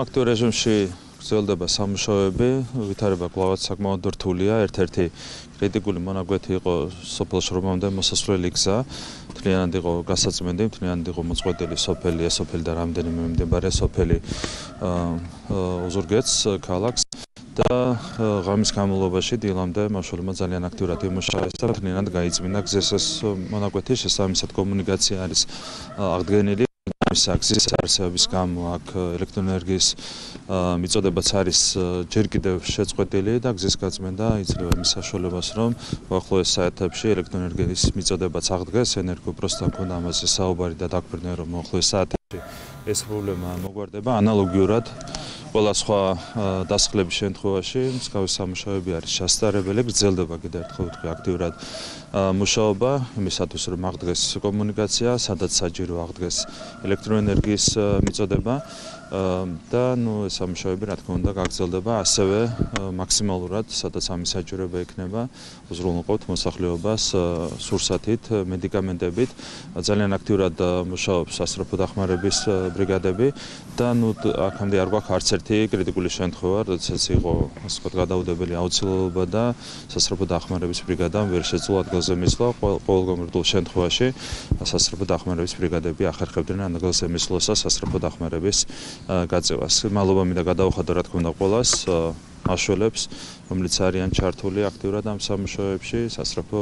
Აქტიურ რეჟიმში გრძელდება სამუშაოები, ვითარება კვლავ საკმაოდ რთულია. ერთ-ერთი კრიტიკული მონაკვეთი იყო სოფელ შრომამდე მოსასვლელი გზა. მთლიანად იყო გასაწმენდი, მთლიანად იყო მოწყვეტილი სოფელი, ეს სოფელი და რამდენიმე მიმდებარე სოფელი უზურგეთს ქალაქს და ღამის განმავლობაში დილამდე მაშულმა ძალიან აქტიურად იმუშავა და მთლიანად გაიწმინდა გზის ეს მონაკვეთი. შესაბამისად კომუნიკაცია არის აღდგენილი. გზის არსებობის გამო აქ ელექტროენერგიის მიწოდებაც არის ჯერ კიდევ შეწყვეტილი და გზის გაწმენდა იძლევა იმის საშუალებას, რომ უახლოეს საათებში ელექტროენერგიის მიწოდებაც აღდგეს. ენერგოპროსთან ჰქონდა ამაზე საუბარი და დაგვირდნენ, რომ უახლოეს საათებში ეს პრობლემა მოგვარდება. ანალოგიურად ყველა სხვა დასახლების შემთხვევაში მსგავსი სამუშაოები არის შესაძლებელი, გრძელდება კიდევ ერთხელ ვთქვი აქტიურად მუშაობა იმისათვის, რომ აღდგეს კომუნიკაცია, სადაც საჭირო აღდგეს ელექტროენერგიის მიწოდება და ეს სამუშაოები რა თქმა უნდა გაგრძელდება ასევე მაქსიმალურად, სადაც ამის საჭიროება იქნება, უზრუნველყოფთ მოსახლეობას სურსათით, მედიკამენტებით. ძალიან აქტიურად მუშაობს სასწრაფო დახმარების ბრიგადები და აქამდე არ გვაქვს არც ერთი კრიტიკული შემთხვევა, როდესაც იყო ასე ვთქვათ გადაუდებელი აუცილებლობა და სასწრაფო დახმარების ბრიგადამ ვერ შეძლო ადგილზე მისვლა. ყოველგვარ შემთხვევაში სასწრაფო დახმარების ბრიგადები ახერხებდნენ ადგილზე მისვლას და სასწრაფო დახმარების გაწევას. მადლობა მინდა გადავუხადო რა თქმა უნდა ყველას მაშველებს, რომლიც არიან ჩართული აქტიურად ამ სამუშაოებში, სასწრაფო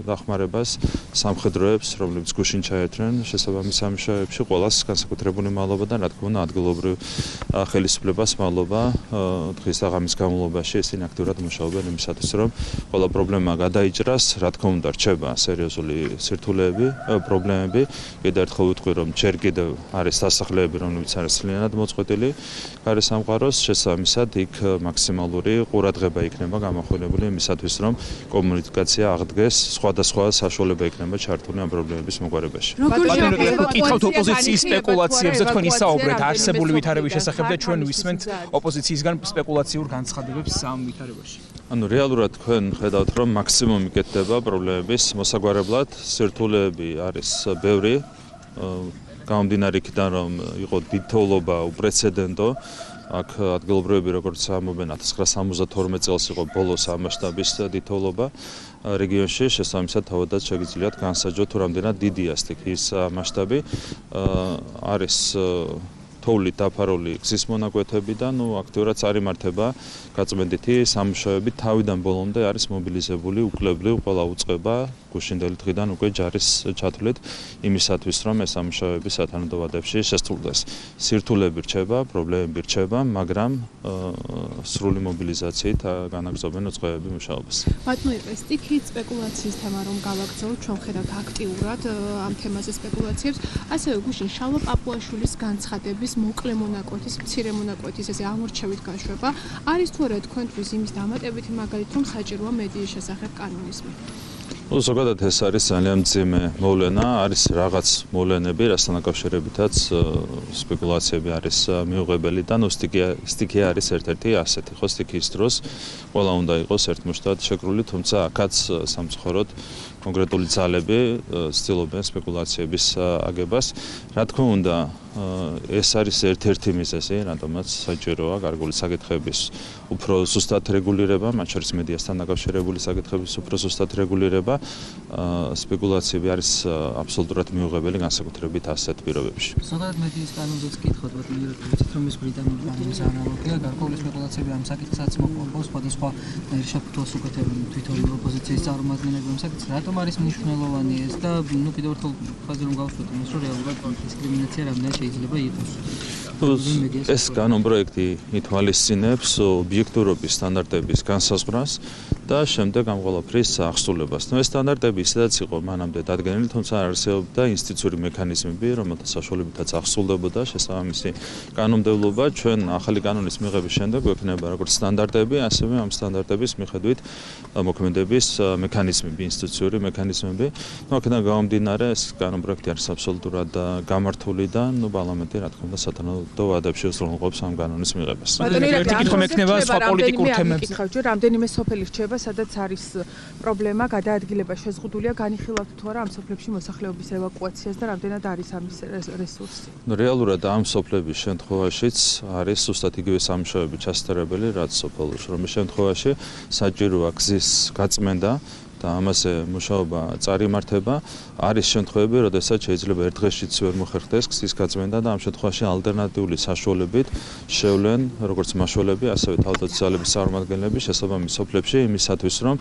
დახმარებას, სამხედროებს, რომლებიც გუშინ ჩაერთნენ შესაბამის სამუშაოებში, ყველას განსაკუთრებული მადლობა და რა თქმა უნდა ადგილობრივ ხელისუფლებას მადლობა. დღის და ღამის განმავლობაში ისინი აქტიურად მუშაობენ იმისათვის, რომ ყველა პრობლემა გადაიჭრას, რა თქმა უნდა რჩება სერიოზული სირთულეები, პრობლემები. კიდევ ერთხელ ვიტყვი, რომ ჯერ კიდევ არის დასახლეები, რომლებიც არის ძალიან მოწყვეტილი გარესამყაროს, შესაბამისად იქ მაქსიმალური ყურადღება იქნება გამახვილებული იმისათვის, რომ კომუნიკაცია აღდგეს, სხვადასხვა საშუალება იქნება ჩართული ამ პრობლემების მოგვარებაში. კითხავთ ოპოზიციის სპეკულაციებზე, თქვენ ისაუბრეთ არსებული ვითარების შესახებ და ჩვენ ვისმენთ ოპოზიციისგან სპეკულაციურ განცხადებებს ამ ვითარებაში. რეალურად თქვენ ხედავთ, რომ მაქსიმუმი კეთდება პრობლემების მოსაგვარებლად, სირთულეები არის ბევრი. გამომდინარე იქიდან, რომ იყო დიდთოვლობა უპრეცედენტო. აქ ადგილობრივები როგორც ამობენ 1972 წელს იყო ბოლოს ამ მასშტაბის დიდთოვლობა რეგიონში, შესაბამისად თავადაც შეგიძლიათ განსაჯოთ, თუ რამდენად დიდია სტიქიის მასშტაბი. არის თოვლით დაფარული გზის მონაკვეთები და აქტიურად წარიმართება გაწმენდითი სამუშაოები. თავიდან ბოლომდე არის მობილიზებული უკლებრივ ყველა უწყება გუშინდელი დღიდან უკვე ჯარის ჩათვლით იმისათვის, რომ ეს სამუშაოები სათანადო შესრულდეს. სირთულეები რჩება, პრობლემები რჩება, მაგრამ სრული მობილიზაციით განაგრძობენ უწყებები მუშაობას. ბატონო, სტიქიის სპეკულაციის თემა რომ გავაგრძელოთ, ჩვენ ხედავთ აქტიურად ამ თემაზე სპეკულაციებს, ასევე გუშინ შალვა პაპუაშვილის განცხადების მოკლე მონაკვეთის, მცირე მონაკვეთის ესე ამორჩევით გაშვება, არის თუ არა თქვენთვის იმის დამატებითი მაგალითი, რომ საჭიროა მედიის შესახებ კანონიზმი? ზოგადად ეს არის ძალიან მძიმე მოვლენა, არის რაღაც მოვლენები, რასთან დაკავშირებითაც სპეკულაციები არის მიუღებელი და სტიქია არის ერთ-ერთი ასეთი. ხო, სტიქიის დროს ყველა უნდა იყოს ერთმუშტად შეკრული, თუმცა აქაც სამწუხაროდ კონკრეტული ძალები ცდილობენ სპეკულაციების აგებას. რა თქმა უნდა, ეს არის ერთ-ერთი მიზეზი, რადგანაც საჭიროა გარკვეული საკითხების უფრო ზუსტად რეგულირება, მათ შორის მედიასთან დაკავშირებული საკითხების უფრო ზუსტად რეგულირება. სპეკულაციები არის აბსოლუტურად მიუღებელი განსაკუთრებით ასეთ პირობებში. ზოგადად მედიის კანონზეც კითხავთ, ბატონო, რომ ის ბრიტანული კანონის ანალოგია, გარკვეული სპეკულაციები ამ საკითხსაც მოყოლს, სხვადასხვა შეფუთვას უკეთებენ თვითონ ოპოზიციის წარმომადგენლები ამ საკითხს. რატომ არის მნიშვნელოვანი ეს და კიდევ ერთხელ ხაზი რომ გავუშვათ იმას, რომ რეალურად დისკრიმინაცია რამდენად შეიძლება იყოს. ეს კანონპროექტი ითვალისწინებს ობიექტურობის სტანდარტების განსაზღვრას და შემდეგ ამ ყველაფრის აღსრულებას. ეს სტანდარტები ისედაც იყო მანამდე დადგენილი, თუმცა არსებობდა ინსტიტუციური მექანიზმები, რომელთა საშუალებითაც აღსრულდებოდა შესაბამისი კანონმდებლობა. ჩვენ ახალი კანონის მიღების შემდეგ გვექნება როგორც სტანდარტები, ასევე ამ სტანდარტების მიხედვით მოქმედების მექანიზმები, ინსტიტუციური მექანიზმები. აქედან გამომდინარე, ეს კანონპროექტი არის აბსოლუტურად გამართული და პარლამენტი რა თქმა უნდა სათანადო ვადებში უზრუნველყოფს ამ კანონის მიღებას. ერთი კითხვა მექნება სხვა პოლიტიკურ თემებზე. რამდენიმე სოფელი რჩება განხილვა, სადაც არის პრობლემა, გადაადგილება შეზღუდულია, განიხილავთ თუ არა ამ სოფლებში მოსახლეობის ევაკუაციას და რამდენად არის ამის რესურსი? რეალურად ამ სოფლების შემთხვევაშიც არის ზუსტად იგივე სამუშაოები ჩასწრებელი, რაც სოფელში, რომ შემთხვევაში საჭიროა გზის გაწმენდა და ამაზე მუშაობა წარიმართება. არის შემთხვევები, როდესაც შეიძლება ერთ დღეშიც ვერ მოხერხდეს გზის გაწმენდა და ამ შემთხვევაში ალტერნატიული საშუალებით შევლენ როგორც მაშველები, ასევე თავდაცვალების წარმომადგენლები შესაბამის სოფლებში იმისათვის, რომ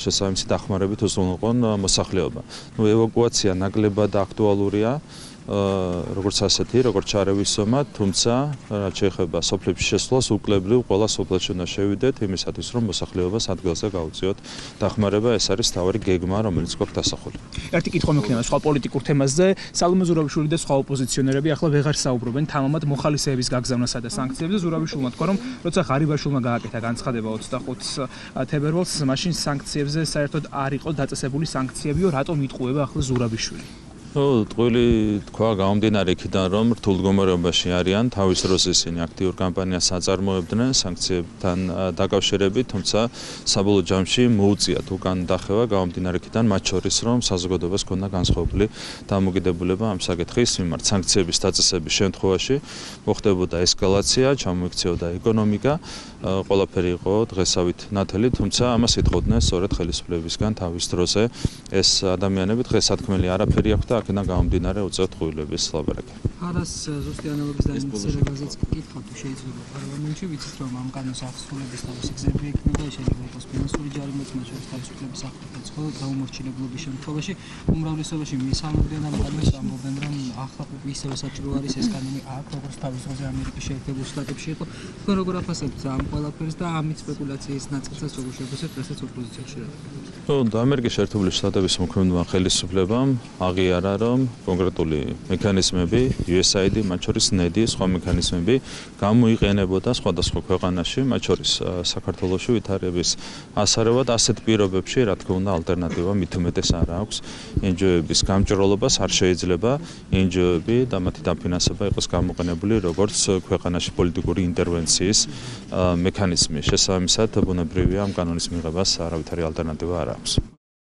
შესაბამისი დახმარებით უზრუნველყონ მოსახლეობა. ევაკუაცია ნაკლებად აქტუალურია. როგორც ასეთი, როგორც ჩარევის ზომა, თუმცა რაც შეეხება სოფლებში შესვლას, უკლებლივ ყველა სოფლებში უნდა შევიდეთ იმისათვის, რომ მოსახლეობას ადგილზე გაუწიოთ დახმარება. ეს არის თავი გეგმა, რომელიც გვაქვს დასახული. ერთი კითხვა მექნება სხვა პოლიტიკურ თემაზე. სალომე ზურაბიშვილი და სხვა ოპოზიციონერები ახლა ვეღარ საუბრობენ თამამად მოხალისეების გაგზავნასა და სანქციებზე. ზურაბიშვილმა თქვა, რომ როცა ღარიბაშვილმა გააკეთა განცხადება 25 თებერვალს, მაშინ სანქციებზე საერთოდ არ იყო დაწესებული სანქციებიო, რატომ იტყუება ახლა ზურაბიშვილი? ტყვილი თქვა გამომდინარე იქიდან, რომ რთულ მდგომარეობაში არიან, თავის დროს ისინი აქტიურ კამპანიას აწარმოებდნენ სანქციებთან დაკავშირებით, თუმცა საბოლოო ჯამში მოუწიათ უკან დახევა გამომდინარე იქიდან, მათ შორის რომ საზოგადოებას ჰქონდა განსხვავებული დამოკიდებულება ამ საკითხის მიმართ. სანქციების დაწესების შემთხვევაში მოხდებოდა ესკალაცია, ჩამოიქცეოდა ეკონომიკა, ყველაფერი იყო დღესავით ნათელი, თუმცა ამას ითხოვდნენ სწორედ ხელისუფლებისგან თავის დროზე. ეს ადამიანები დღესათქმელი არაფერი აქვს და აქედან გამომდინარე უწევთ ყვილების ლაბარაკი. არას ზუსტი ანალოგის დაინტერესებაზეც გითხავთ თუ შეიძლება პარლამენტში ვიცით რომ ამ კანონის აღსრულების თავისი გზები ექნება შეიძლება იყოს ფინანსური ჯარიმაც მათ შორის თავისუფლების აღქმაც ხო გაუმორჩილებლობის შემთხვევაში უმრავლესობაში მისამართებენ ამ კანონს ამბობენ რომ ახლა ისევე საჭირო არის ეს კანონი აქ როგორც თავის დროზე ამერიკის შეერთებულ შტატებში იყო თქვენ როგორ აფასებთ ამ ყველაფერს და ამით სპეკულაციის ნაწილსაც როგორ შეგვეცეთ რასაც ოპოზიციაში და ამერიკის შეერთებული შტატების მოქმედმა ხელისუფლებამ აღიარა რომ კონკრეტული მექანიზმები USAID, მათ შორის NED, სხვა მექანიზმები გამოიყენებოდა სხვადასხვა ქვეყანაში, მათ შორის საქართველოში ვითარების ასარევად ასეთ პირობებში, რა თქმა უნდა, ალტერნატივა მით უმეტეს არ აქვს. NGO-ების გამჭრელობას არ შეიძლება NGO-ები და მათი დაფინანსება იყოს გამოყენებული როგორც ქვეყანაში პოლიტიკური ინტერვენციის მექანიზმი. შესაბამისად, ბუნებრივია ამ კანონის მიღებას არავითარი ალტერნატივა არ აქვს.